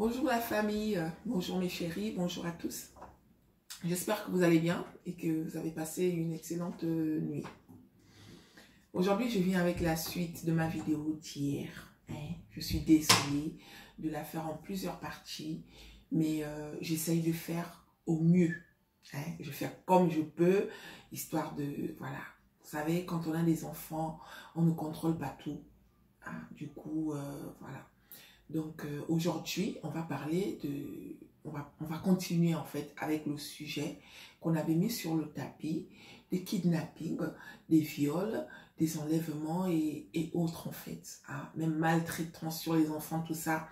Bonjour la famille, bonjour mes chéris, bonjour à tous. J'espère que vous allez bien et que vous avez passé une excellente nuit. Aujourd'hui, je viens avec la suite de ma vidéo d'hier. Je suis désolée de la faire en plusieurs parties, mais j'essaye de faire au mieux. Je vais faire comme je peux, histoire de... Voilà. Vous savez, quand on a des enfants, on ne contrôle pas tout. Du coup, voilà. Donc aujourd'hui, on va parler de... On va continuer en fait avec le sujet qu'on avait mis sur le tapis, des kidnappings, des viols, des enlèvements et autres en fait. Même maltraitance sur les enfants, tout ça.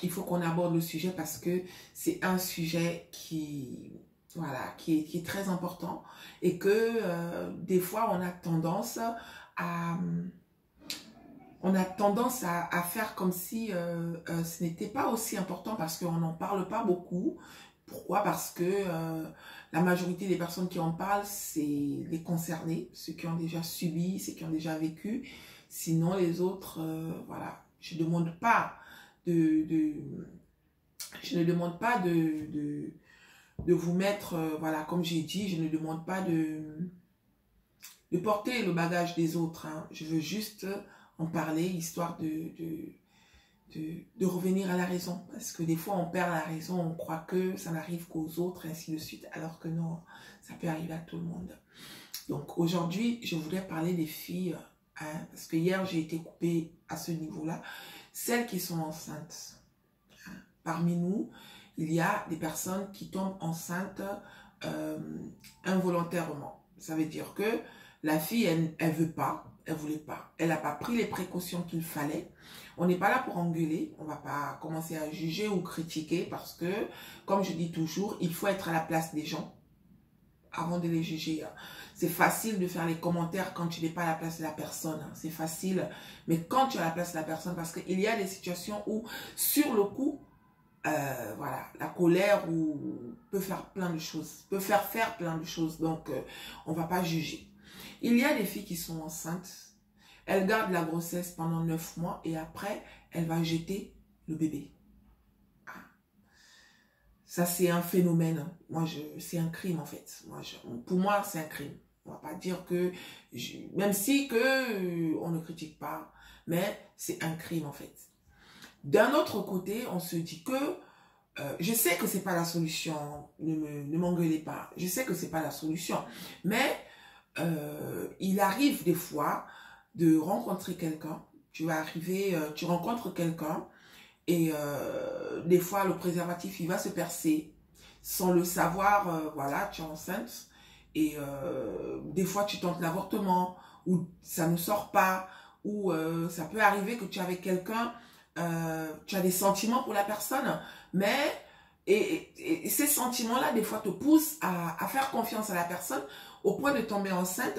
Il faut qu'on aborde le sujet parce que c'est un sujet qui... Voilà, qui est très important et que des fois on a tendance à... faire comme si ce n'était pas aussi important parce qu'on n'en parle pas beaucoup. Pourquoi? Parce que la majorité des personnes qui en parlent, c'est les concernés, ceux qui ont déjà subi, ceux qui ont déjà vécu. Sinon, les autres, voilà, je ne demande pas je ne demande pas de vous mettre, voilà, comme j'ai dit, je ne demande pas de porter le bagage des autres. Je veux juste en parler, histoire de revenir à la raison. Parce que des fois, on perd la raison, on croit que ça n'arrive qu'aux autres, ainsi de suite. Alors que non, ça peut arriver à tout le monde. Donc aujourd'hui, je voudrais parler des filles, parce que hier, j'ai été coupée à ce niveau-là. Celles qui sont enceintes. Parmi nous, il y a des personnes qui tombent enceintes involontairement. Ça veut dire que la fille, elle veut pas, elle voulait pas. Elle n'a pas pris les précautions qu'il fallait. On n'est pas là pour engueuler. On va pas commencer à juger ou critiquer parce que, comme je dis toujours, il faut être à la place des gens avant de les juger. C'est facile de faire les commentaires quand tu n'es pas à la place de la personne. C'est facile. Mais quand tu es à la place de la personne, parce qu'il y a des situations où, sur le coup, voilà, la colère peut faire plein de choses, peut faire plein de choses. Donc, on va pas juger. Il y a des filles qui sont enceintes, elles gardent la grossesse pendant 9 mois et après, elle va jeter le bébé. Ça, c'est un phénomène. C'est un crime en fait. Pour moi, c'est un crime. On va pas dire que, même si on ne critique pas, mais c'est un crime en fait. D'un autre côté, on se dit que, je sais que c'est pas la solution, ne m'engueulez pas, je sais que c'est pas la solution, mais il arrive des fois de rencontrer quelqu'un, tu rencontres quelqu'un et des fois le préservatif il va se percer sans le savoir, voilà, tu es enceinte et des fois tu tentes l'avortement ou ça ne sort pas ou ça peut arriver que tu es avec quelqu'un, tu as des sentiments pour la personne, mais et ces sentiments-là, des fois, te poussent à faire confiance à la personne au point de tomber enceinte.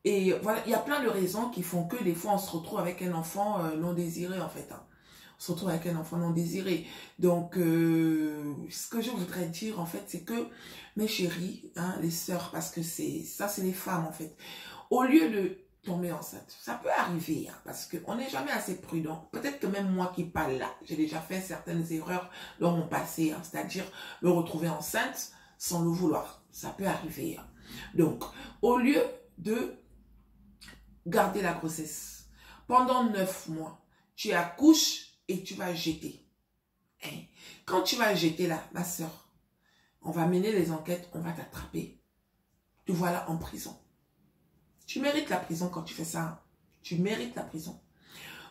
Et voilà, il y a plein de raisons qui font que des fois, on se retrouve avec un enfant non désiré, en fait. On se retrouve avec un enfant non désiré. Donc, ce que je voudrais dire, en fait, c'est que, mes chéris, les sœurs, parce que ça, c'est les femmes, en fait. Au lieu de tomber enceinte, ça peut arriver, parce qu'on n'est jamais assez prudent. Peut-être que même moi qui parle là, j'ai déjà fait certaines erreurs dans mon passé, c'est-à-dire me retrouver enceinte sans le vouloir. Ça peut arriver. Donc, au lieu de garder la grossesse, pendant 9 mois, tu accouches et tu vas jeter. Quand tu vas jeter là, ma soeur, on va mener les enquêtes, on va t'attraper. Te voilà en prison. Tu mérites la prison quand tu fais ça. Tu mérites la prison.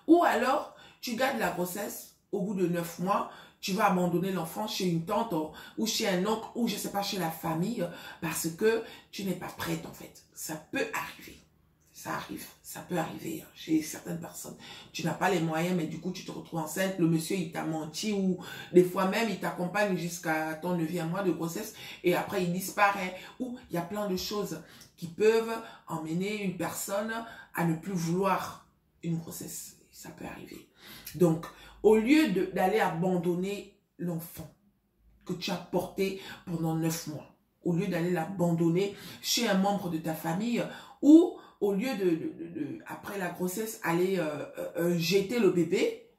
Ou alors, tu gardes la grossesse, au bout de 9 mois, tu vas abandonner l'enfant chez une tante ou chez un oncle ou je ne sais pas, chez la famille parce que tu n'es pas prête en fait. Ça peut arriver. Ça arrive. Ça peut arriver chez certaines personnes. Tu n'as pas les moyens mais du coup tu te retrouves enceinte. Le monsieur il t'a menti ou des fois même il t'accompagne jusqu'à ton 9e mois de grossesse et après il disparaît. Ou il y a plein de choses qui peuvent emmener une personne à ne plus vouloir une grossesse. Ça peut arriver. Donc, au lieu d'aller abandonner l'enfant que tu as porté pendant 9 mois, au lieu d'aller l'abandonner chez un membre de ta famille, ou au lieu après la grossesse, aller jeter le bébé,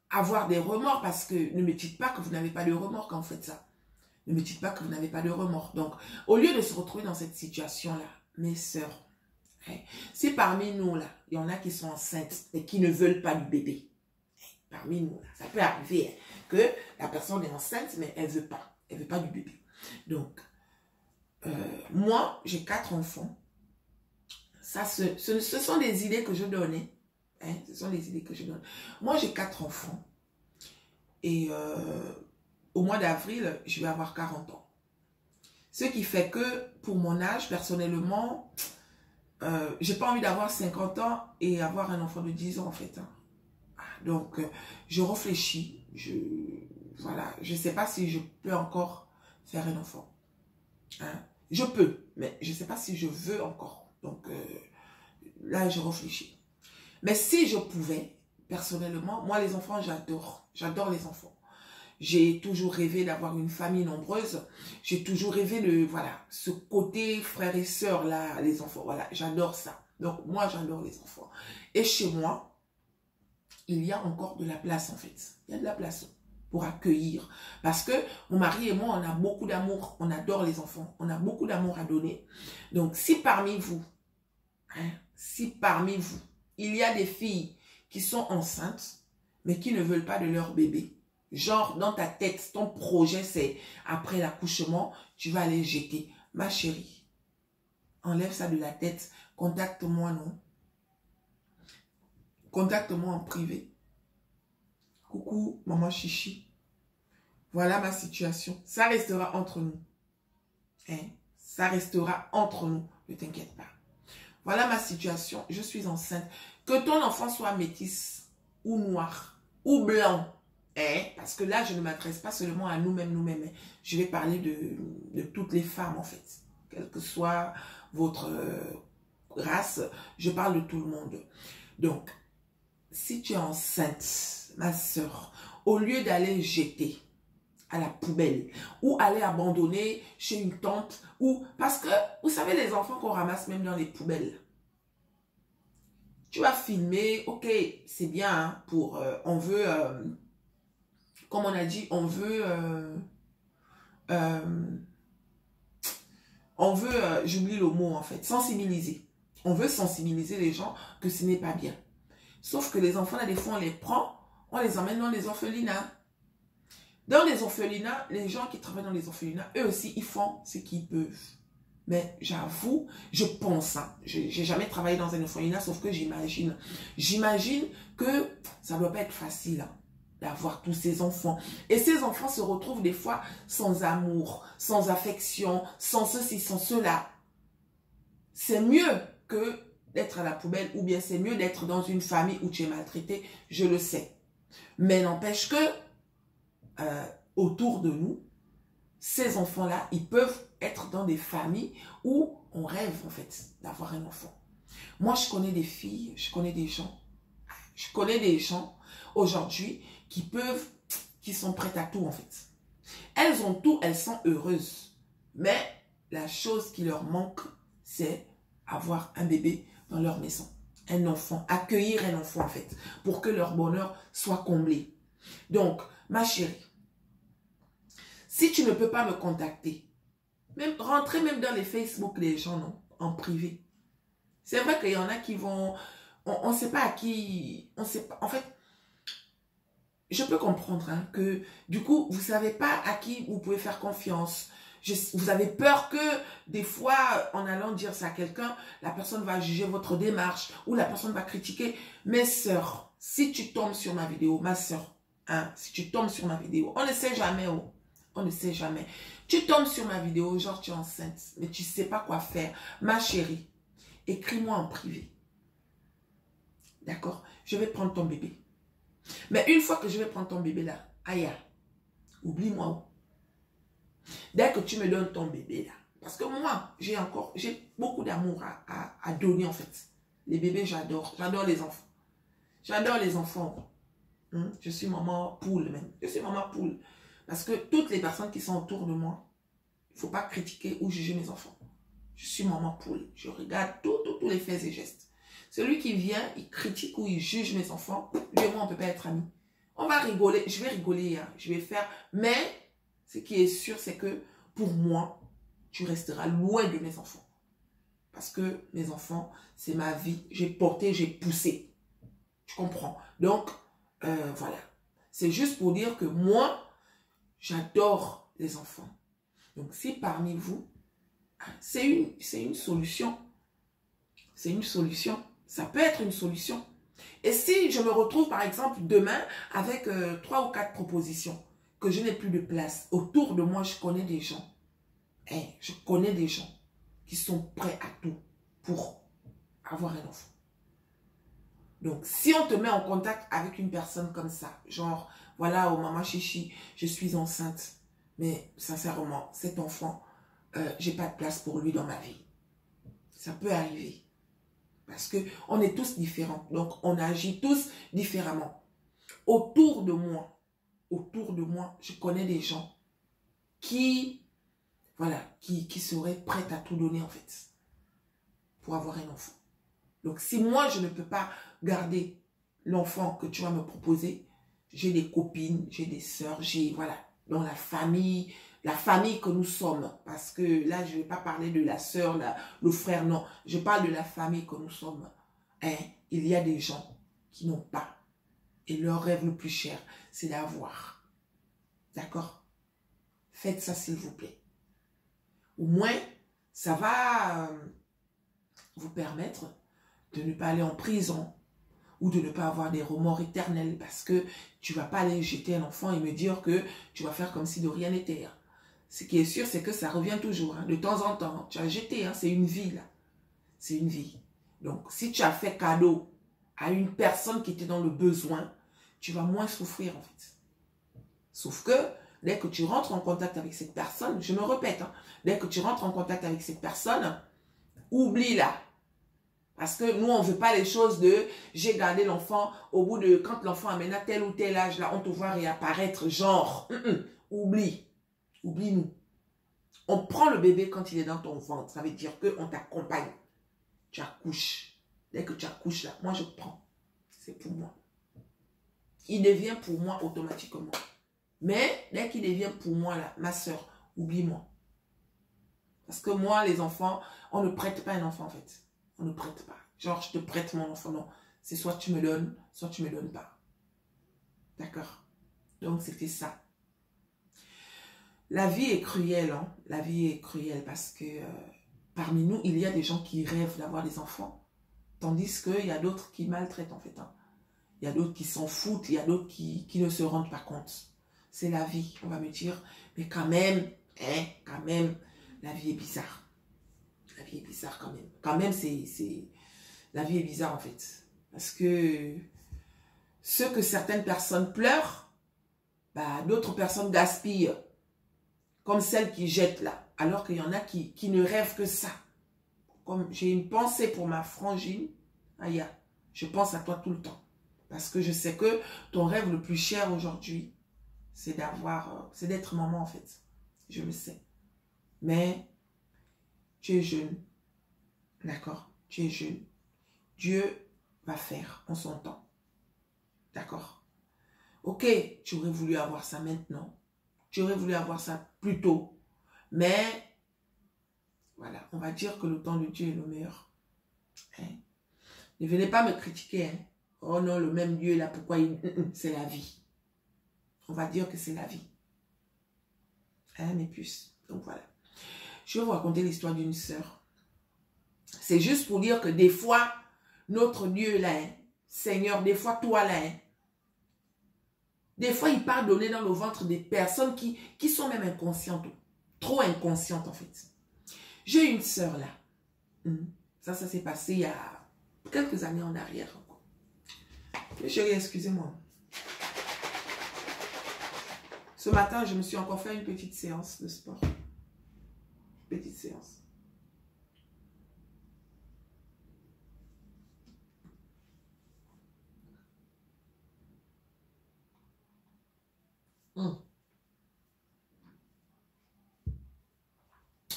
avoir des remords parce que ne me dites pas que vous n'avez pas de remords quand vous faites ça. Ne me dites pas que vous n'avez pas de remords. Donc, au lieu de se retrouver dans cette situation-là, mes sœurs, si parmi nous, là, il y en a qui sont enceintes et qui ne veulent pas du bébé, parmi nous, là, ça peut arriver que la personne est enceinte, mais elle veut pas. Elle veut pas du bébé. Donc, moi, j'ai 4 enfants. Ça, ce sont des idées que je donnais. Ce sont des idées que je donne. Moi, j'ai 4 enfants. Et au mois d'avril, je vais avoir 40 ans. Ce qui fait que, pour mon âge, personnellement, j'ai pas envie d'avoir 50 ans et avoir un enfant de 10 ans, en fait. Hein. Donc, je réfléchis. Voilà, je sais pas si je peux encore faire un enfant. Hein. Je peux, mais je sais pas si je veux encore. Donc, là, je réfléchis. Mais si je pouvais, personnellement, moi, les enfants, j'adore. J'adore les enfants. J'ai toujours rêvé d'avoir une famille nombreuse. J'ai toujours rêvé de, voilà, ce côté frères et sœurs, là, les enfants. Voilà, j'adore ça. Donc, moi, j'adore les enfants. Et chez moi, il y a encore de la place, en fait. Il y a de la place pour accueillir. Parce que mon mari et moi, on a beaucoup d'amour. On adore les enfants. On a beaucoup d'amour à donner. Donc, si parmi vous, il y a des filles qui sont enceintes, mais qui ne veulent pas de leur bébé, genre, dans ta tête, ton projet, c'est après l'accouchement, tu vas aller jeter. Ma chérie, enlève ça de la tête. Contacte-moi, non? Contacte-moi en privé. Coucou, maman chichi. Voilà ma situation. Ça restera entre nous. Ça restera entre nous. Ne t'inquiète pas. Voilà ma situation. Je suis enceinte. Que ton enfant soit métisse ou noir ou blanc. Parce que là, je ne m'adresse pas seulement à nous-mêmes. Je vais parler de toutes les femmes, en fait. Quelle que soit votre race, je parle de tout le monde. Donc, si tu es enceinte, ma soeur, au lieu d'aller jeter à la poubelle ou aller abandonner chez une tante, ou parce que, vous savez, les enfants qu'on ramasse même dans les poubelles, tu vas filmer, ok, c'est bien, hein, pour, on veut... comme on a dit, on veut, j'oublie le mot en fait, sensibiliser. On veut sensibiliser les gens que ce n'est pas bien. Sauf que les enfants, là, des fois, on les prend, on les emmène dans les orphelinats. Dans les orphelinats, les gens qui travaillent dans les orphelinats, eux aussi, ils font ce qu'ils peuvent. Mais j'avoue, je pense, hein, j'ai jamais travaillé dans un orphelinat, sauf que j'imagine. J'imagine que ça ne doit pas être facile, hein, d'avoir tous ces enfants. Et ces enfants se retrouvent des fois sans amour, sans affection, sans ceci, sans cela. C'est mieux que d'être à la poubelle ou bien c'est mieux d'être dans une famille où tu es maltraité, je le sais. Mais n'empêche que autour de nous, ces enfants-là, ils peuvent être dans des familles où on rêve en fait d'avoir un enfant. Moi, je connais des filles, je connais des gens aujourd'hui qui sont prêtes à tout en fait. Elles ont tout, elles sont heureuses. Mais la chose qui leur manque, c'est avoir un bébé dans leur maison. Un enfant, accueillir un enfant en fait, pour que leur bonheur soit comblé. Donc, ma chérie, si tu ne peux pas me contacter, même rentrer même dans les Facebook des gens, non, en privé. C'est vrai qu'il y en a qui vont, on ne sait pas à qui, on sait pas, en fait, je peux comprendre hein, que du coup, vous ne savez pas à qui vous pouvez faire confiance. Vous avez peur que des fois, en allant dire ça à quelqu'un, la personne va juger votre démarche ou la personne va critiquer. Mes sœurs, si tu tombes sur ma vidéo, ma sœur, hein, si tu tombes sur ma vidéo, on ne sait jamais, oh, on ne sait jamais. Tu tombes sur ma vidéo, genre tu es enceinte, mais tu ne sais pas quoi faire. Ma chérie, écris-moi en privé. D'accord? Je vais prendre ton bébé. Mais une fois que je vais prendre ton bébé là, aïe, oublie-moi. Dès que tu me donnes ton bébé là, parce que moi, j'ai beaucoup d'amour à donner en fait. Les bébés, j'adore les enfants. J'adore les enfants. Je suis maman poule même. Je suis maman poule. Parce que toutes les personnes qui sont autour de moi, il ne faut pas critiquer ou juger mes enfants. Je suis maman poule. Je regarde tous les faits et gestes. Celui qui vient, il critique ou il juge mes enfants, lui et moi, on ne peut pas être amis. On va rigoler, je vais rigoler, hein, je vais faire. Mais ce qui est sûr, c'est que pour moi, tu resteras loin de mes enfants. Parce que mes enfants, c'est ma vie. J'ai porté, j'ai poussé. Tu comprends? Donc, voilà. C'est juste pour dire que moi, j'adore les enfants. Donc, si parmi vous, c'est une solution. C'est une solution. Ça peut être une solution. Et si je me retrouve, par exemple, demain, avec 3 ou 4 propositions, que je n'ai plus de place, autour de moi, je connais des gens. Je connais des gens qui sont prêts à tout pour avoir un enfant. Donc, si on te met en contact avec une personne comme ça, genre, voilà, oh maman chichi, je suis enceinte, mais sincèrement, cet enfant, j'ai pas de place pour lui dans ma vie. Ça peut arriver. Parce qu'on est tous différents. Donc, on agit tous différemment. Autour de moi, je connais des gens qui, voilà, qui seraient prêts à tout donner, en fait, pour avoir un enfant. Donc, si moi, je ne peux pas garder l'enfant que tu vas me proposer, j'ai des copines, j'ai des sœurs, j'ai, voilà, dans la famille que nous sommes. Parce que là, je ne vais pas parler de la sœur, le frère, non. Je parle de la famille que nous sommes. Il y a des gens qui n'ont pas. Et leur rêve le plus cher, c'est d'avoir. D'accord? Faites ça, s'il vous plaît. Au moins, ça va vous permettre de ne pas aller en prison ou de ne pas avoir des remords éternels parce que tu ne vas pas aller jeter un enfant et me dire que tu vas faire comme si de rien n'était. Ce qui est sûr, c'est que ça revient toujours. De temps en temps, tu as jeté, c'est une vie là. C'est une vie. Donc, si tu as fait cadeau à une personne qui était dans le besoin, tu vas moins souffrir en fait. Sauf que, dès que tu rentres en contact avec cette personne, je me répète, dès que tu rentres en contact avec cette personne, oublie-la. Parce que nous, on ne veut pas les choses de « j'ai gardé l'enfant, au bout de quand l'enfant amène à tel ou tel âge, là, on te voit réapparaître, genre, oublie, oublie-nous. On prend le bébé quand il est dans ton ventre, ça veut dire qu'on t'accompagne. Tu accouches. Dès que tu accouches là, moi je prends. C'est pour moi. Il devient pour moi automatiquement. Mais dès qu'il devient pour moi là, ma soeur, oublie-moi. Parce que moi, les enfants, on ne prête pas un enfant en fait. On ne prête pas. Genre, je te prête mon enfant. Non. C'est soit tu me donnes, soit tu ne me donnes pas. D'accord? Donc, c'était ça. La vie est cruelle. Hein? La vie est cruelle parce que parmi nous, il y a des gens qui rêvent d'avoir des enfants. Tandis qu'il y a d'autres qui maltraitent en fait. Hein? Il y a d'autres qui s'en foutent. Il y a d'autres qui ne se rendent pas compte. C'est la vie. On va me dire, mais quand même, la vie est bizarre. La vie est bizarre quand même. Quand même, la vie est bizarre en fait. Parce que ce que certaines personnes pleurent, bah, d'autres personnes gaspillent. Comme celle qui jette là. Alors qu'il y en a qui ne rêvent que ça. Comme j'ai une pensée pour ma frangine, Aya, je pense à toi tout le temps. Parce que je sais que ton rêve le plus cher aujourd'hui, c'est d'être maman en fait. Je le sais. Mais tu es jeune. D'accord? Tu es jeune. Dieu va faire en son temps. D'accord? Ok, tu aurais voulu avoir ça maintenant. Tu aurais voulu avoir ça plus tôt. Mais, voilà, on va dire que le temps de Dieu est le meilleur. Hein? Ne venez pas me critiquer. Hein? Oh non, le même Dieu là, pourquoi il... C'est la vie. On va dire que c'est la vie. Hein, mes puces? Donc voilà. Je vais vous raconter l'histoire d'une sœur. C'est juste pour dire que des fois, notre Dieu là, hein, Seigneur, des fois toi là, hein, des fois il part donner dans le ventre des personnes qui sont même inconscientes. Trop inconscientes en fait. J'ai une sœur là. Ça s'est passé il y a quelques années en arrière. Mais chérie, excusez-moi. Ce matin, je me suis encore fait une petite séance de sport. Petite séance.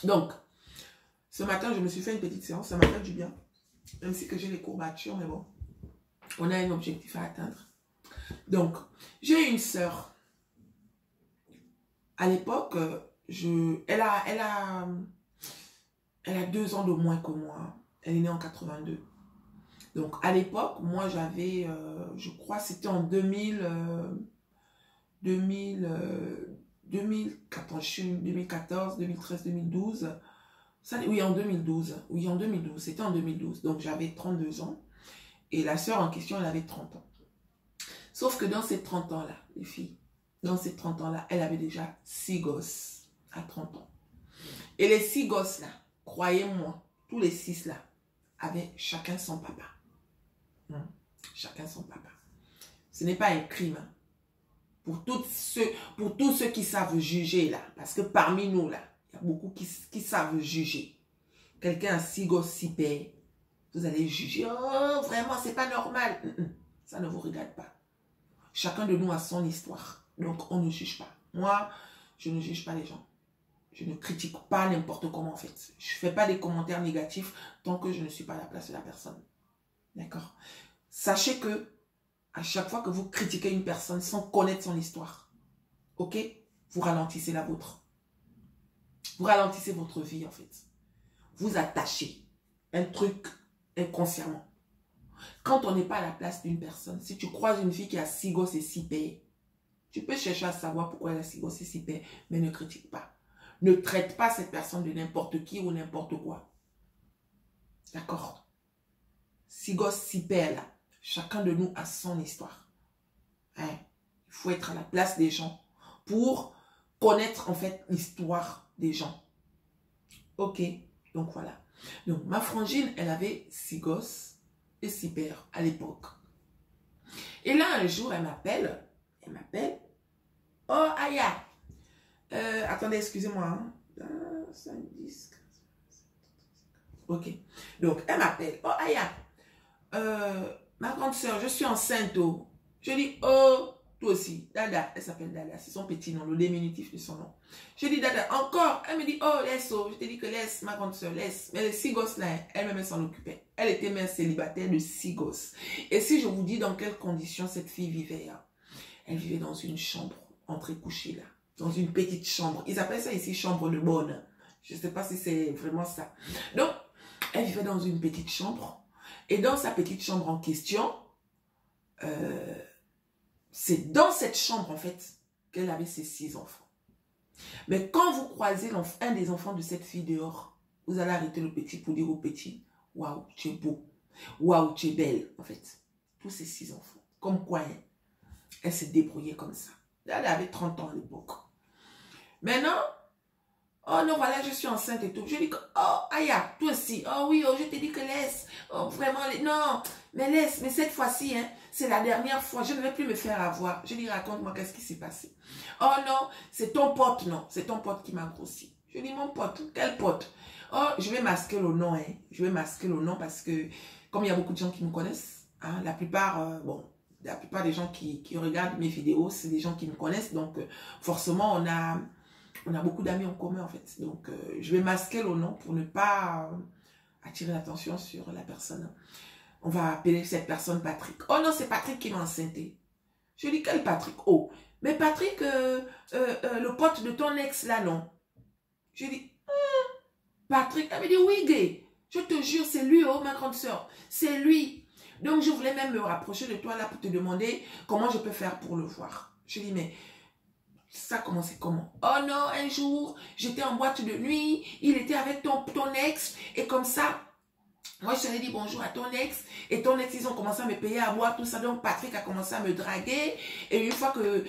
Donc, ce matin, je me suis fait une petite séance. Ça m'a fait du bien. Même si que j'ai les courbatures, mais bon. On a un objectif à atteindre. Donc, j'ai une sœur. À l'époque, elle a 2 ans de moins que moi. Elle est née en 82. Donc, à l'époque, moi, j'avais, je crois, c'était en 2014, 2013, 2012. Ça, oui, en 2012. Oui, en 2012. C'était en 2012. Donc, j'avais 32 ans. Et la sœur en question, elle avait 30 ans. Sauf que dans ces 30 ans-là, les filles, dans ces 30 ans-là, elle avait déjà 6 gosses à 30 ans. Et les 6 gosses-là, croyez-moi, tous les 6 là, avaient chacun son papa. Chacun son papa. Ce n'est pas un crime. Hein. Pour tous ceux qui savent juger là, parce que parmi nous là, il y a beaucoup qui savent juger. Quelqu'un a 6 gosses, 6 pères, vous allez juger. Oh, vraiment, c'est pas normal. Ça ne vous regarde pas. Chacun de nous a son histoire. Donc, on ne juge pas. Moi, je ne juge pas les gens. Je ne critique pas n'importe comment en fait. Je ne fais pas des commentaires négatifs tant que je ne suis pas à la place de la personne. D'accord? Sachez que à chaque fois que vous critiquez une personne sans connaître son histoire, ok? Vous ralentissez la vôtre. Vous ralentissez votre vie en fait. Vous attachez un truc inconsciemment. Quand on n'est pas à la place d'une personne, si tu croises une fille qui a 6 gosses et 6 pères, tu peux chercher à savoir pourquoi elle a 6 gosses et 6 pères, mais ne critique pas. Ne traite pas cette personne de n'importe qui ou n'importe quoi. D'accord? 6 gosses, 6 pères là. Chacun de nous a son histoire. Hein? Il faut être à la place des gens pour connaître en fait l'histoire des gens. Ok? Donc voilà. Donc ma frangine, elle avait 6 gosses et 6 pères à l'époque. Et là, un jour, elle m'appelle. Elle m'appelle. Oh, Aya. Attendez, excusez-moi. Hein. 5, 10, 15. Ok. Donc, elle m'appelle. Oh, Aya. Ma grande soeur, je suis enceinte. Oh. Je dis, oh, toi aussi. Dada. Elle s'appelle Dada. C'est son petit nom, le diminutif de son nom. Je dis, Dada, encore. Elle me dit, oh, laisse. Oh. Je te dis que laisse, ma grande soeur, laisse. Mais les 6 gosses-là, elle-même s'en occupait. Elle était mère célibataire de 6 gosses. Et si je vous dis dans quelles conditions cette fille vivait, hein? Elle vivait dans une chambre entrecouchée là. Dans une petite chambre. Ils appellent ça ici chambre de bonne. Je ne sais pas si c'est vraiment ça. Donc, elle vivait dans une petite chambre. Et dans sa petite chambre en question, c'est dans cette chambre en fait qu'elle avait ses 6 enfants. Mais quand vous croisez un des enfants de cette fille dehors, vous allez arrêter le petit pour dire au petit, waouh, tu es beau. Waouh, tu es belle en fait. Tous ces 6 enfants. Comme quoi, hein, elle s'est débrouillée comme ça. Elle avait 30 ans à l'époque. Maintenant, oh non, voilà, je suis enceinte et tout. Je dis que, oh, Aya, toi aussi. Oh oui, oh, je te dis que laisse. Oh, vraiment, non, mais laisse. Mais cette fois-ci, hein, c'est la dernière fois. Je ne vais plus me faire avoir. Je dis, raconte-moi, qu'est-ce qui s'est passé? Oh non, c'est ton pote, non. C'est ton pote qui m'a grossi. Je dis, mon pote, quel pote? Oh, je vais masquer le nom, hein. Je vais masquer le nom parce que, comme il y a beaucoup de gens qui me connaissent, hein, la plupart des gens qui regardent mes vidéos, c'est des gens qui me connaissent. Donc, forcément, on a beaucoup d'amis en commun, en fait. Donc, je vais masquer le nom pour ne pas attirer l'attention sur la personne. On va appeler cette personne Patrick. Oh non, c'est Patrick qui m'a enceinté. Je dis, quel Patrick? Oh, mais Patrick, le pote de ton ex, là, non? Je dis, Patrick. Elle me dit, oui, gay. Je te jure, c'est lui, oh, ma grande soeur. C'est lui. Donc, je voulais même me rapprocher de toi, là, pour te demander comment je peux faire pour le voir. Je dis, mais ça a commencé comment? Oh non, un jour, j'étais en boîte de nuit, il était avec ton ex, et comme ça, moi je te dit bonjour à ton ex, et ton ex, ils ont commencé à me payer à boire, tout ça, donc Patrick a commencé à me draguer, et une fois que,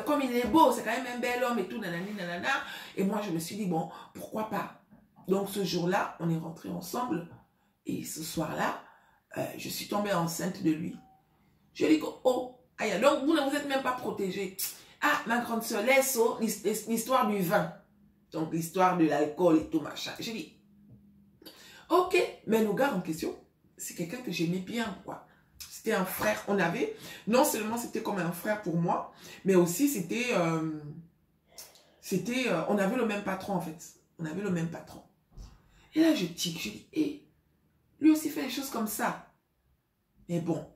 comme il est beau, c'est quand même un bel homme et tout, nanani, nanana, et moi je me suis dit, bon, pourquoi pas? Donc ce jour-là, on est rentrés ensemble, et ce soir-là, je suis tombée enceinte de lui. Je lui dis, oh, aïe, donc vous ne vous êtes même pas protégée. Ah, ma grande soeur, laisse l'histoire du vin. Donc, l'histoire de l'alcool et tout machin. J'ai dit, ok, mais le gars en question, c'est quelqu'un que j'aimais bien, quoi. C'était un frère. On avait, non seulement c'était comme un frère pour moi, mais aussi c'était, on avait le même patron, en fait. On avait le même patron. Et là, je tique, je dis, hé, lui aussi fait des choses comme ça. Mais bon,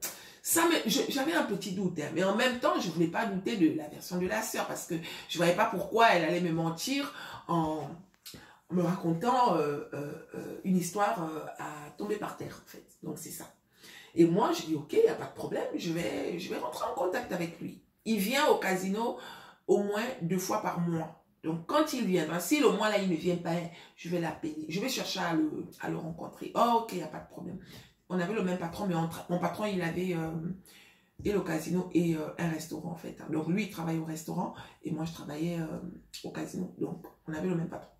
J'avais un petit doute, hein, mais en même temps, je ne voulais pas douter de la version de la sœur parce que je ne voyais pas pourquoi elle allait me mentir en me racontant une histoire à tomber par terre, en fait. Donc, c'est ça. Et moi, je dis, ok, il n'y a pas de problème, je vais rentrer en contact avec lui. Il vient au casino au moins 2 fois par mois. Donc, quand il viendra, si le mois là, il ne vient pas, je vais l'appeler. Je vais chercher à le rencontrer. Oh, ok, il n'y a pas de problème. On avait le même patron, mais mon patron, il avait et le casino et un restaurant, en fait. Donc, lui, il travaille au restaurant et moi, je travaillais au casino. Donc, on avait le même patron.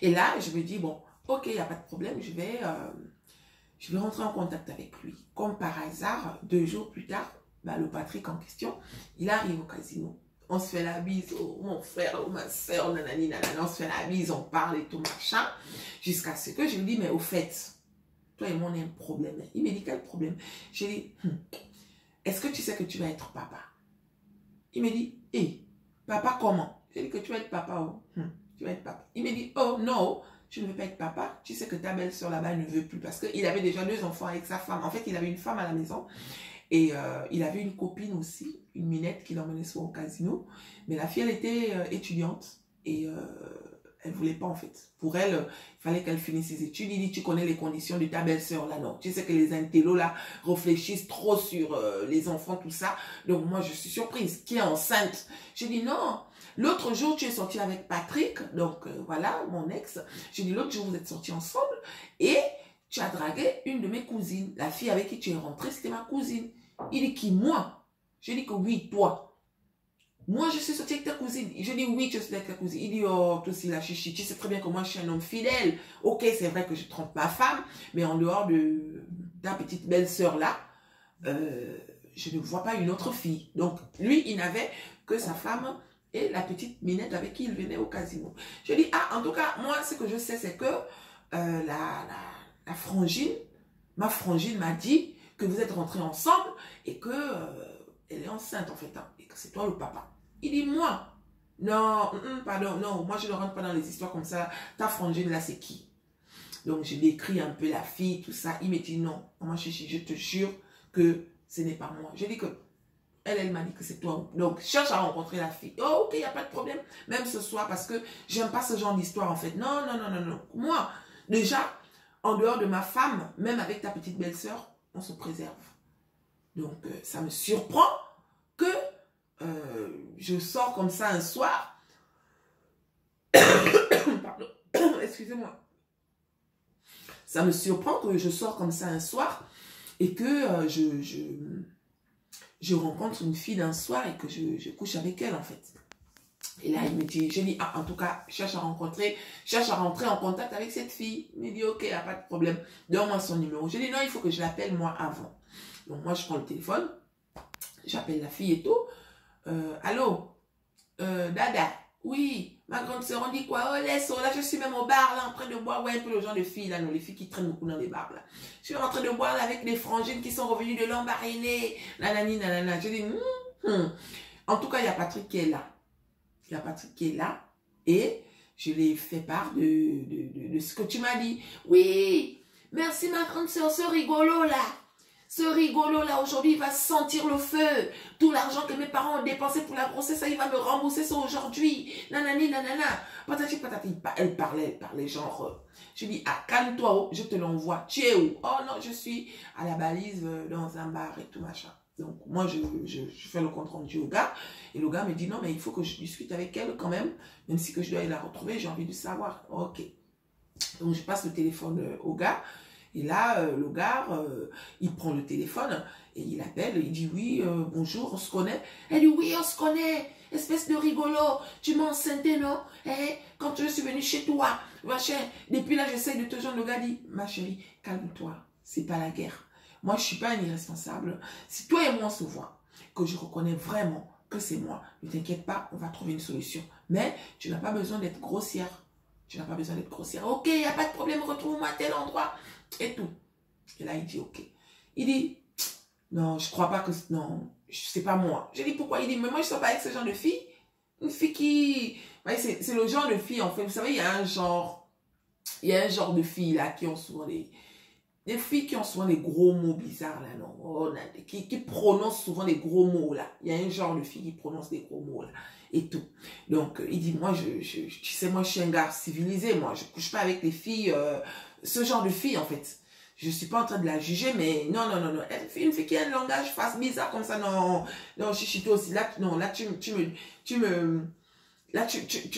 Et là, je me dis, bon, ok, il n'y a pas de problème, je vais rentrer en contact avec lui. Comme par hasard, 2 jours plus tard, bah, le Patrick en question, il arrive au casino. On se fait la bise, oh, mon frère, oh, ma soeur, nanani, nanana, on se fait la bise, on parle et tout, machin. Jusqu'à ce que je lui dis, mais au fait, toi et moi, on a un problème. Il me dit, quel problème? Je lui dis, est-ce que tu sais que tu vas être papa? Il me dit, hé, papa comment? Je lui dis que tu vas être papa, oh. Tu vas être papa. Il me dit, oh non, je ne veux pas être papa. Tu sais que ta belle-sœur là-bas ne veut plus parce qu'il avait déjà 2 enfants avec sa femme. En fait, il avait une femme à la maison et il avait une copine aussi, une minette qui l'emmenait souvent au casino. Mais la fille, elle était étudiante et elle ne voulait pas en fait. Pour elle, il fallait qu'elle finisse ses études. Il dit, tu connais les conditions de ta belle-sœur là, non? Tu sais que les intellos là réfléchissent trop sur les enfants, tout ça. Donc moi, je suis surprise. Qui est enceinte? J'ai dit, non. L'autre jour, tu es sorti avec Patrick, donc voilà, mon ex. J'ai dit, l'autre jour, vous êtes sortis ensemble et tu as dragué une de mes cousines. La fille avec qui tu es rentrée, c'était ma cousine. Il dit, qui, moi? J'ai dit que oui, toi. Moi, je suis sortie avec ta cousine. Je dis, oui, je suis avec ta cousine. Il dit, oh, toi aussi, la chichi, tu sais très bien que moi, je suis un homme fidèle. Ok, c'est vrai que je trompe ma femme, mais en dehors de ta petite belle-sœur là, je ne vois pas une autre fille. Donc, lui, il n'avait que sa femme et la petite minette avec qui il venait au casino. Je dis, ah, en tout cas, moi, ce que je sais, c'est que la frangine, ma frangine m'a dit que vous êtes rentrés ensemble et que elle est enceinte, en fait, hein, et que c'est toi le papa. Il dit, moi, non, pardon, non, moi, je ne rentre pas dans les histoires comme ça. Ta frangine, là, c'est qui? Donc, je décris un peu la fille, tout ça. Il me dit, non, maman chichi, je te jure que ce n'est pas moi. Je dis que elle m'a dit que c'est toi. Donc, cherche à rencontrer la fille. Oh, ok, il n'y a pas de problème. Même ce soir, parce que j'aime pas ce genre d'histoire, en fait. Non, non, non, non, non. Moi, déjà, en dehors de ma femme, même avec ta petite belle-sœur, on se préserve. Donc, ça me surprend que je sors comme ça un soir. Pardon. Excusez-moi. Ça me surprend que je sors comme ça un soir et que je rencontre une fille d'un soir et que je couche avec elle, en fait. Et là, il me dit, je dis, ah, en tout cas, cherche à rentrer en contact avec cette fille. Il me dit, ok, il n'y a pas de problème. Donne-moi son numéro. Je dis, non, il faut que je l'appelle moi avant. Donc, moi, je prends le téléphone. J'appelle la fille et tout. Allô, Dada, oui, ma grande sœur, on dit quoi? Oh, laisse, là, je suis même au bar, là, en train de boire. Ouais, un peu le genre de filles, là, non, les filles qui traînent beaucoup dans les bars, là. Je suis en train de boire là, avec des frangines qui sont revenues de Lambaréné. Nanani, nanana. Je dis, En tout cas, il y a Patrick qui est là. Il y a Patrick qui est là. Et je lui ai fait part de ce que tu m'as dit. Oui, merci, ma grande sœur, ce rigolo, là. Ce rigolo-là, aujourd'hui, il va sentir le feu. Tout l'argent que mes parents ont dépensé pour la grossesse, ça, il va me rembourser ça aujourd'hui. Nanani, nanana. Patati, patati. Elle parlait genre... Je dis, ah, calme-toi, oh, je te l'envoie. Tu es où? Oh non, je suis à la balise dans un bar et tout machin. Donc, moi, je fais le compte rendu au gars. Et le gars me dit, non, mais il faut que je discute avec elle quand même. Même si que je dois aller la retrouver, j'ai envie de savoir. Ok. Donc, je passe le téléphone au gars. Et là, le gars, il prend le téléphone et il appelle. Il dit, oui, bonjour, on se connaît. Elle dit, oui, on se connaît. Espèce de rigolo. Tu m'as enceinté, non? Quand je suis venue chez toi, machin. Depuis là, j'essaie de te joindre. Le gars dit, ma chérie, calme-toi. C'est pas la guerre. Moi, je ne suis pas un irresponsable. Si toi et moi, on se voit, que je reconnais vraiment que c'est moi, ne t'inquiète pas, on va trouver une solution. Mais tu n'as pas besoin d'être grossière. Tu n'as pas besoin d'être grossière. Ok, il n'y a pas de problème, retrouve-moi à tel endroit. Et tout. Et là, il dit, ok. Il dit, non, je crois pas que... Non, c'est pas moi. Je dis, pourquoi? Il dit, mais moi, je ne suis pas avec ce genre de fille. Une fille qui... Ouais, c'est le genre de fille, en fait. Vous savez, il y a un genre de filles, là, qui ont souvent des filles qui ont souvent des gros mots bizarres, là, non. Oh, qui prononcent souvent des gros mots, là. Il y a un genre de fille qui prononce des gros mots, là. Et tout. Donc, il dit, moi, tu sais, moi, je suis un gars civilisé, moi. Je couche pas avec les filles, ce genre de filles, en fait. Je suis pas en train de la juger, mais non, non, non, non. Une fille qui a un langage face bizarre comme ça, non. Non, chichito aussi. Là, non, là, tu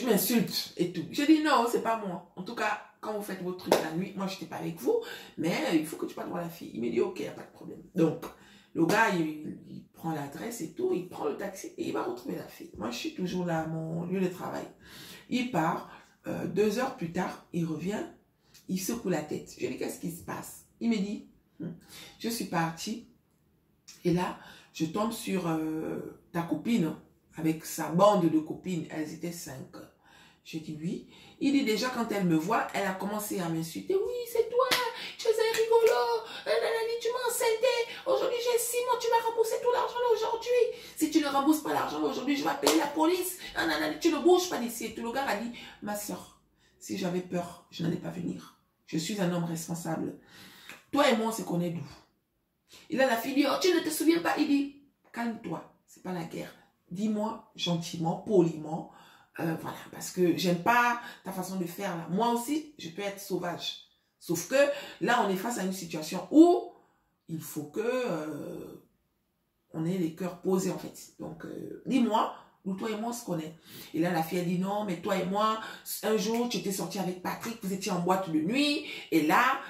m'insultes et tout. Je dis non, c'est pas moi. En tout cas, quand vous faites votre truc la nuit, moi, je n'étais pas avec vous, mais il faut que tu parles voir la fille. Il me dit, ok, il n'y a pas de problème. Donc, le gars, il prend l'adresse et tout, il prend le taxi et il va retrouver la fille. Moi, je suis toujours là à mon lieu de travail. Il part, 2 heures plus tard, il revient, il secoue la tête. Je lui dis, qu'est-ce qui se passe? Il me dit, je suis partie et là, je tombe sur ta copine avec sa bande de copines. Elles étaient 5. Je dis oui. Il dit déjà quand elle me voit, elle a commencé à m'insulter. Oui, c'est toi, tu es un rigolo. Tu m'as enceinté. Aujourd'hui, j'ai 6 mois, tu m'as remboursé tout l'argent aujourd'hui. Si tu ne rembourses pas l'argent aujourd'hui, je vais appeler la police. Tu ne bouges pas d'ici. Et tout le gars a dit, ma soeur, si j'avais peur, je n'allais pas venir. Je suis un homme responsable. Toi et moi, on se connaît d'où? Il a la fille dit, oh, tu ne te souviens pas? Il dit, calme-toi, c'est pas la guerre. Dis-moi gentiment, poliment, voilà, parce que j'aime pas ta façon de faire là. Moi aussi, je peux être sauvage. Sauf que là, on est face à une situation où il faut que on ait les cœurs posés en fait. Donc, dis-moi, nous, toi et moi, on se connaît. Et là, la fille, elle dit non, mais toi et moi, un jour, tu étais sorti avec Patrick, vous étiez en boîte de nuit, et là,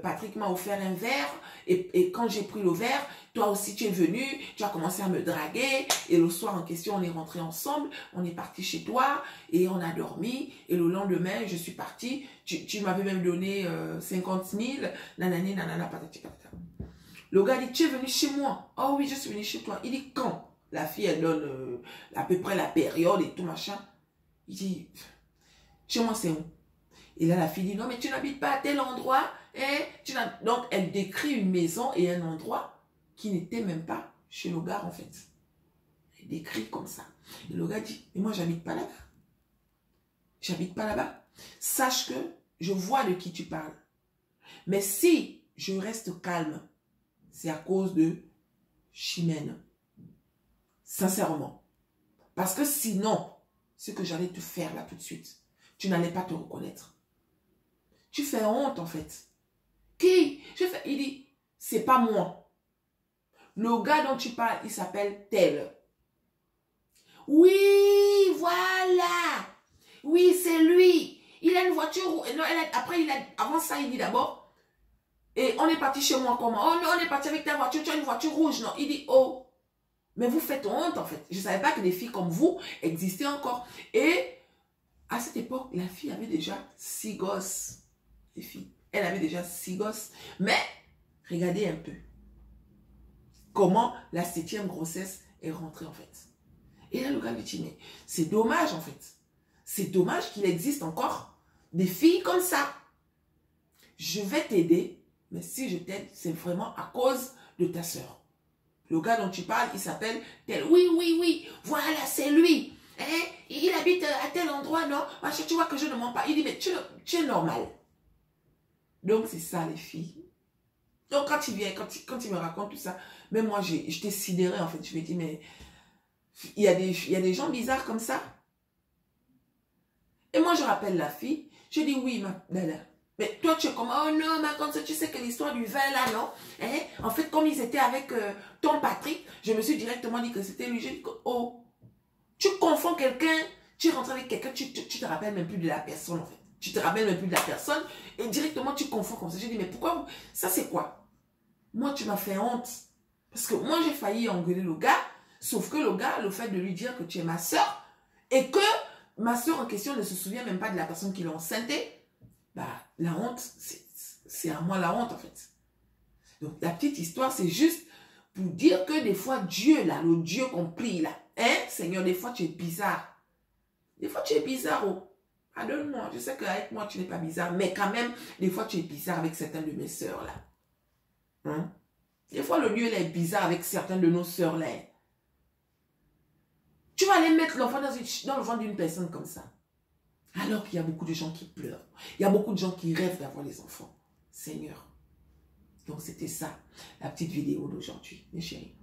Patrick m'a offert un verre, et quand j'ai pris le verre, toi aussi tu es venu, tu as commencé à me draguer, et le soir en question, on est rentrés ensemble, on est parti chez toi, et on a dormi, et le lendemain, je suis partie, tu m'avais même donné 50 000, nanani, nanana, patati patata. Le gars dit, tu es venu chez moi. Oh oui, je suis venu chez toi. Il dit, quand? La fille, elle donne à peu près la période et tout machin. Il dit, chez moi c'est où? Et là, la fille dit, non, mais tu n'habites pas à tel endroit. Donc, elle décrit une maison et un endroit qui n'était même pas chez le gars, en fait. Elle décrit comme ça. Et le gars dit, mais moi, j'habite pas là-bas. J'habite pas là-bas. Sache que je vois de qui tu parles. Mais si je reste calme, c'est à cause de Chimène. Sincèrement. Parce que sinon, ce que j'allais te faire là tout de suite, tu n'allais pas te reconnaître. Tu fais honte en fait. Qui? Il dit, c'est pas moi. Le gars dont tu parles, il s'appelle tel. Oui, voilà. Oui, c'est lui. Il a une voiture. Non, après, avant ça, il dit d'abord, et on est parti chez moi comment? Oh non, on est parti avec ta voiture, tu as une voiture rouge. Non, il dit, oh. Mais vous faites honte en fait. Je ne savais pas que des filles comme vous existaient encore. Et à cette époque, la fille avait déjà 6 gosses. Les filles. Elle avait déjà 6 gosses. Mais regardez un peu comment la 7e grossesse est rentrée en fait. Et là, le gars lui dit, mais c'est dommage en fait. C'est dommage qu'il existe encore des filles comme ça. Je vais t'aider, mais si je t'aide, c'est vraiment à cause de ta soeur. Le gars dont tu parles, il s'appelle tel. Oui, oui, oui, voilà, c'est lui. Hein? Il habite à tel endroit, non? Tu vois que je ne mens pas. Il dit, mais tu es normal. Donc, c'est ça, les filles. Donc, quand il vient, quand il me raconte tout ça, même moi, j'étais sidérée, en fait. Je me dis, mais il y a des gens bizarres comme ça. Et moi, je rappelle la fille. Je dis, oui, ma dada. Mais toi, tu es comme, oh non, ma grande, tu sais que l'histoire du vin là, non? Hein? En fait, comme ils étaient avec ton Patrick, je me suis directement dit que c'était lui. J'ai dit, oh, tu confonds quelqu'un, tu rentres avec quelqu'un, tu te rappelles même plus de la personne, en fait. Tu te rappelles même plus de la personne et directement tu confonds comme ça. J'ai dit, mais pourquoi? Ça, c'est quoi? Moi, tu m'as fait honte. Parce que moi, j'ai failli engueuler le gars, sauf que le gars, le fait de lui dire que tu es ma soeur et que ma soeur en question ne se souvient même pas de la personne qui l'a enceintée, bah, la honte, c'est à moi la honte en fait. Donc la petite histoire, c'est juste pour dire que des fois, Dieu là, le Dieu qu'on prie là, hein, Seigneur, des fois tu es bizarre. Des fois tu es bizarre, oh. Pardonne-moi, je sais qu'avec moi tu n'es pas bizarre, mais quand même, des fois tu es bizarre avec certaines de mes sœurs là. Hein? Des fois le Dieu il est bizarre avec certaines de nos sœurs là. Tu vas aller mettre l'enfant dans le ventre d'une personne comme ça. Alors qu'il y a beaucoup de gens qui pleurent. Il y a beaucoup de gens qui rêvent d'avoir les enfants. Seigneur. Donc, c'était ça, la petite vidéo d'aujourd'hui, mes chéris.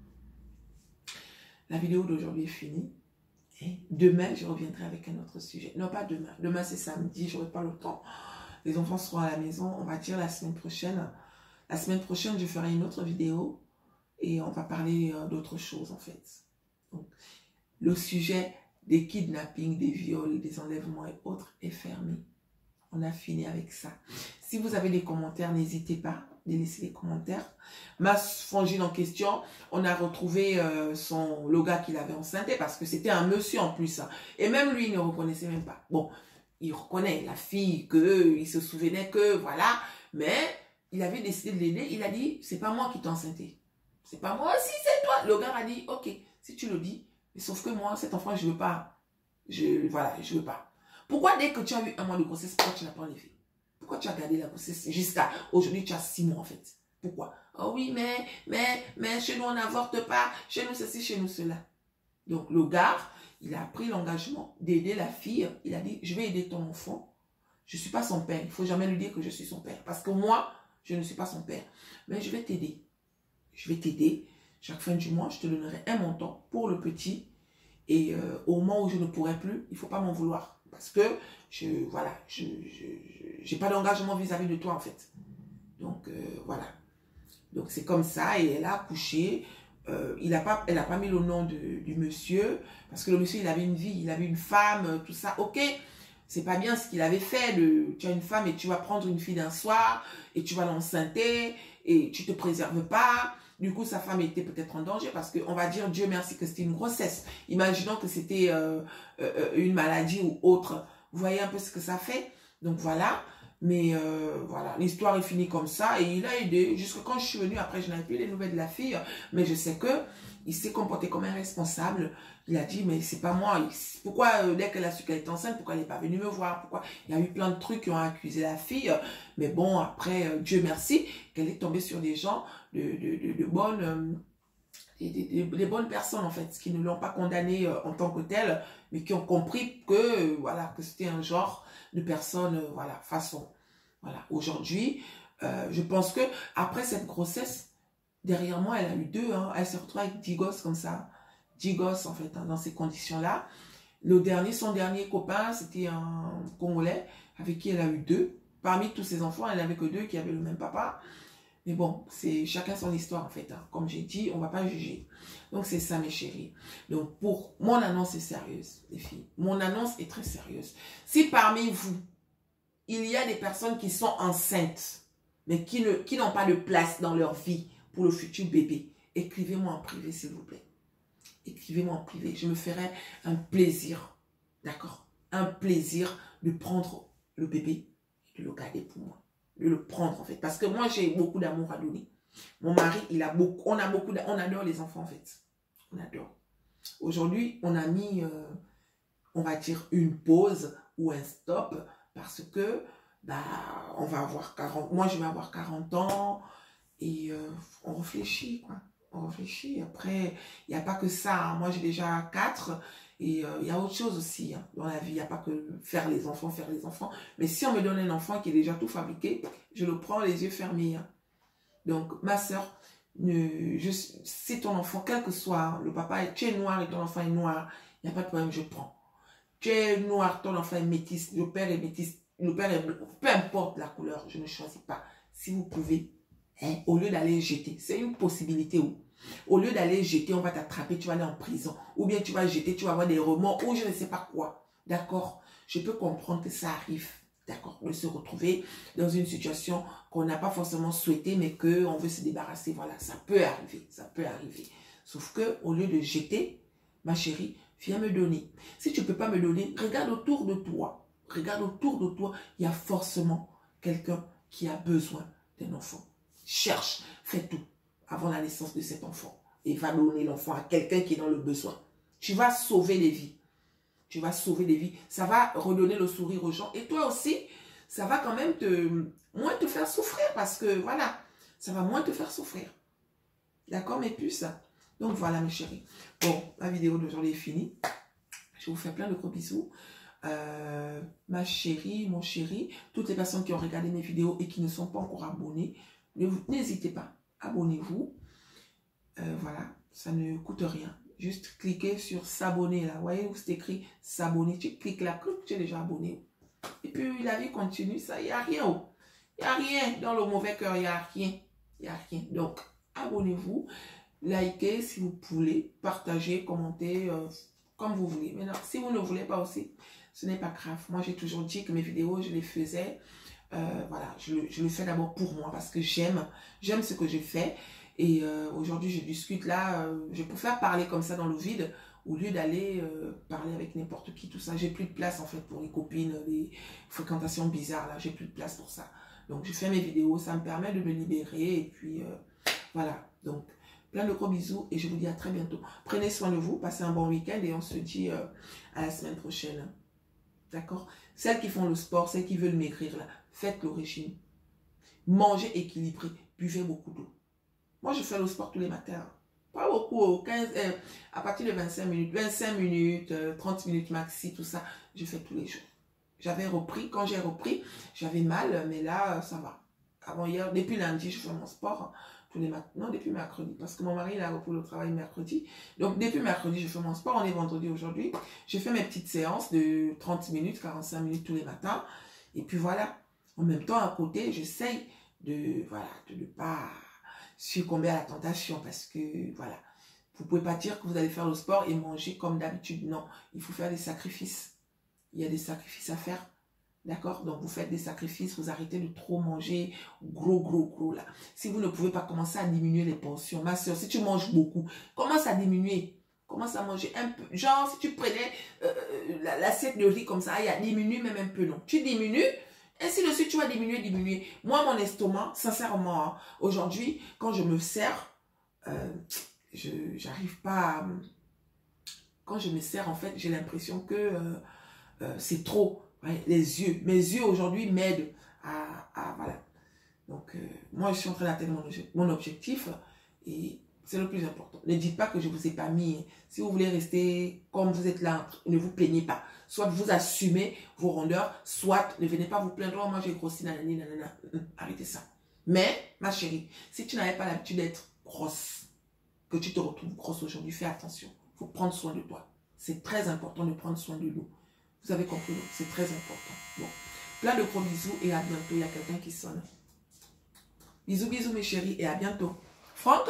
La vidéo d'aujourd'hui est finie. Et demain, je reviendrai avec un autre sujet. Non, pas demain. Demain, c'est samedi, je n'aurai pas le temps. Les enfants seront à la maison. On va dire la semaine prochaine. La semaine prochaine, je ferai une autre vidéo. Et on va parler d'autres choses, en fait. Donc, le sujet des kidnappings, des viols, des enlèvements et autres est fermé. On a fini avec ça. Si vous avez des commentaires, n'hésitez pas de laisser des commentaires. Ma frangine en question, on a retrouvé le gars qu'il avait enceinté parce que c'était un monsieur en plus. Hein. Et même lui, il ne reconnaissait même pas. Bon, il reconnaît la fille, il se souvenait que, voilà. Mais il avait décidé de l'aider. Il a dit, c'est pas moi qui t'ai enceinté. C'est pas moi, si c'est toi. Le gars a dit, ok, si tu le dis. Mais sauf que moi, cet enfant, je veux pas. Voilà, je veux pas. Pourquoi dès que tu as eu 1 mois de grossesse, pourquoi tu n'as pas enlevé? Pourquoi tu as gardé la grossesse jusqu'à aujourd'hui, tu as 6 mois en fait? Pourquoi? Oh oui, mais chez nous, on n'avorte pas. Chez nous, ceci, chez nous, cela. Donc, le gars, il a pris l'engagement d'aider la fille. Il a dit, je vais aider ton enfant. Je ne suis pas son père. Il ne faut jamais lui dire que je suis son père. Parce que moi, je ne suis pas son père. Mais je vais t'aider. Je vais t'aider. Chaque fin du mois, je te donnerai un montant pour le petit. Et au moment où je ne pourrai plus, il ne faut pas m'en vouloir. Parce que, voilà, je n'ai pas d'engagement vis-à-vis de toi, en fait. Donc, voilà. Donc, c'est comme ça. Et elle a accouché. Elle n'a pas mis le nom du monsieur. Parce que le monsieur, il avait une vie. Il avait une femme, tout ça. Ok, c'est pas bien ce qu'il avait fait. Tu as une femme et tu vas prendre une fille d'un soir. Et tu vas l'enceinter. Et tu ne te préserves pas. Du coup, sa femme était peut-être en danger parce qu'on va dire, Dieu merci que c'était une grossesse. Imaginons que c'était une maladie ou autre. Vous voyez un peu ce que ça fait? Donc voilà. Mais voilà, l'histoire est finie comme ça. Et il a aidé. Jusque quand je suis venue, après, je n'avais plus les nouvelles de la fille. Mais je sais que il s'est comporté comme un responsable. Il a dit, mais c'est pas moi. Pourquoi, dès qu'elle a su qu'elle était enceinte, pourquoi elle n'est pas venue me voir? Pourquoi? Il y a eu plein de trucs qui ont accusé la fille. Mais bon, après, Dieu merci, qu'elle est tombée sur des gens de bonnes... des bonnes personnes en fait, qui ne l'ont pas condamnée en tant que telle, mais qui ont compris que voilà, que c'était un genre de personne, voilà, façon. Voilà, aujourd'hui, je pense que après cette grossesse, derrière moi, elle a eu 2, hein, elle s'est retrouvée avec 10 gosses comme ça, 10 gosses en fait, hein, dans ces conditions-là. Son dernier copain, c'était un Congolais avec qui elle a eu 2. Parmi tous ses enfants, elle n'avait que 2 qui avaient le même papa. Mais bon, c'est chacun son histoire en fait. Hein. Comme j'ai dit, on ne va pas juger. Donc c'est ça mes chéris. Donc pour mon annonce est sérieuse, les filles. Mon annonce est très sérieuse. Si parmi vous, il y a des personnes qui sont enceintes, mais qui n'ont pas de place dans leur vie pour le futur bébé, écrivez-moi en privé s'il vous plaît. Écrivez-moi en privé. Je me ferai un plaisir, d'accord? Un plaisir de prendre le bébé et de le garder pour moi. De le prendre en fait. Parce que moi, j'ai beaucoup d'amour à donner. Mon mari, on adore les enfants en fait. On adore. Aujourd'hui, on a mis, on va dire, une pause ou un stop parce que, bah, on va avoir 40, moi je vais avoir 40 ans et on réfléchit quoi. On réfléchit. Après, il n'y a pas que ça. Hein. Moi, j'ai déjà 4 et il y a autre chose aussi hein, dans la vie. Il n'y a pas que faire les enfants. Mais si on me donne un enfant qui est déjà tout fabriqué, je le prends les yeux fermés. Hein. Donc, ma soeur, c'est ton enfant, quel que soit, hein, le papa, tu es noir et ton enfant est noir, il n'y a pas de problème, je prends. Tu es noir, ton enfant est métis, le père est métis, le père est bleu, peu importe la couleur, je ne choisis pas. Si vous pouvez, hein, au lieu d'aller jeter, c'est une possibilité où au lieu d'aller jeter, on va t'attraper, tu vas aller en prison. Ou bien tu vas jeter, tu vas avoir des remords ou je ne sais pas quoi. D'accord? Je peux comprendre que ça arrive. D'accord? De se retrouver dans une situation qu'on n'a pas forcément souhaitée, mais qu'on veut se débarrasser. Voilà, ça peut arriver. Ça peut arriver. Sauf que au lieu de jeter, ma chérie, viens me donner. Si tu ne peux pas me donner, regarde autour de toi. Regarde autour de toi. Il y a forcément quelqu'un qui a besoin d'un enfant. Cherche, fais tout avant la naissance de cet enfant. Et va donner l'enfant à quelqu'un qui est dans le besoin. Tu vas sauver des vies. Tu vas sauver des vies. Ça va redonner le sourire aux gens. Et toi aussi, ça va quand même moins te faire souffrir. Parce que voilà, ça va moins te faire souffrir. D'accord mes puces? Donc voilà mes chéris. Bon, ma vidéo d'aujourd'hui est finie. Je vous fais plein de gros bisous. Ma chérie, mon chéri, toutes les personnes qui ont regardé mes vidéos et qui ne sont pas encore abonnées, N'hésitez pas, abonnez-vous. Voilà, ça ne coûte rien. Juste cliquez sur s'abonner là. Vous voyez où c'est écrit s'abonner. Tu cliques là, tu es déjà abonné. Et puis la vie continue, ça, il n'y a rien. Il n'y a rien dans le mauvais cœur, il n'y a rien. Il n'y a rien. Donc, abonnez-vous, likez si vous voulez, partagez, commentez, comme vous voulez. Maintenant, si vous ne voulez pas aussi, ce n'est pas grave. Moi, j'ai toujours dit que mes vidéos, je les faisais. Voilà, je le fais d'abord pour moi parce que j'aime ce que je fais. Et aujourd'hui, je discute là, je préfère parler comme ça dans le vide au lieu d'aller parler avec n'importe qui, tout ça. J'ai plus de place en fait pour les copines, les fréquentations bizarres là, j'ai plus de place pour ça. Donc je fais mes vidéos, ça me permet de me libérer et puis voilà. Donc plein de gros bisous et je vous dis à très bientôt. Prenez soin de vous, passez un bon week-end et on se dit à la semaine prochaine. D'accord? Celles qui font le sport, celles qui veulent maigrir là, faites le régime. Mangez équilibré, buvez beaucoup d'eau. Moi, je fais le sport tous les matins. Pas beaucoup, 15, à partir de 25 minutes, 30 minutes maxi, tout ça, je fais tous les jours. J'avais repris, quand j'ai repris, j'avais mal, mais là, ça va. Avant hier, depuis lundi, je fais mon sport tous les matins. Non, depuis mercredi, parce que mon mari, il a repris le travail mercredi. Donc, depuis mercredi, je fais mon sport. On est vendredi aujourd'hui. Je fais mes petites séances de 30 minutes, 45 minutes tous les matins. Et puis voilà. En même temps, à côté, j'essaye de ne pas succomber à la tentation parce que voilà, vous pouvez pas dire que vous allez faire le sport et manger comme d'habitude. Non, il faut faire des sacrifices. Il y a des sacrifices à faire. D'accord? Donc vous faites des sacrifices, vous arrêtez de trop manger gros là. Si vous ne pouvez pas commencer à diminuer les portions, ma soeur, si tu manges beaucoup, commence à diminuer. Commence à manger un peu. Genre, si tu prenais l'assiette de riz comme ça, il y a diminue même un peu, non. Tu diminues. Ainsi de suite, tu vas diminuer. Moi, mon estomac, sincèrement, hein, aujourd'hui, quand je me sers, j'arrive pas à... Quand je me sers, en fait, j'ai l'impression que c'est trop. Ouais, les yeux. Mes yeux, aujourd'hui, m'aident à... Voilà. Donc, moi, je suis en train d'atteindre mon objectif et c'est le plus important. Ne dites pas que je ne vous ai pas mis. Si vous voulez rester comme vous êtes là, ne vous plaignez pas. Soit vous assumez vos rondeurs, soit ne venez pas vous plaindre. Oh, moi, j'ai grossi, nanani, nanana. Arrêtez ça. Mais, ma chérie, si tu n'avais pas l'habitude d'être grosse, que tu te retrouves grosse aujourd'hui, fais attention. Il faut prendre soin de toi. C'est très important de prendre soin de nous. Vous avez compris, c'est très important. Bon, plein de gros bisous et à bientôt. Il y a quelqu'un qui sonne. Bisous, bisous mes chéris et à bientôt. Franck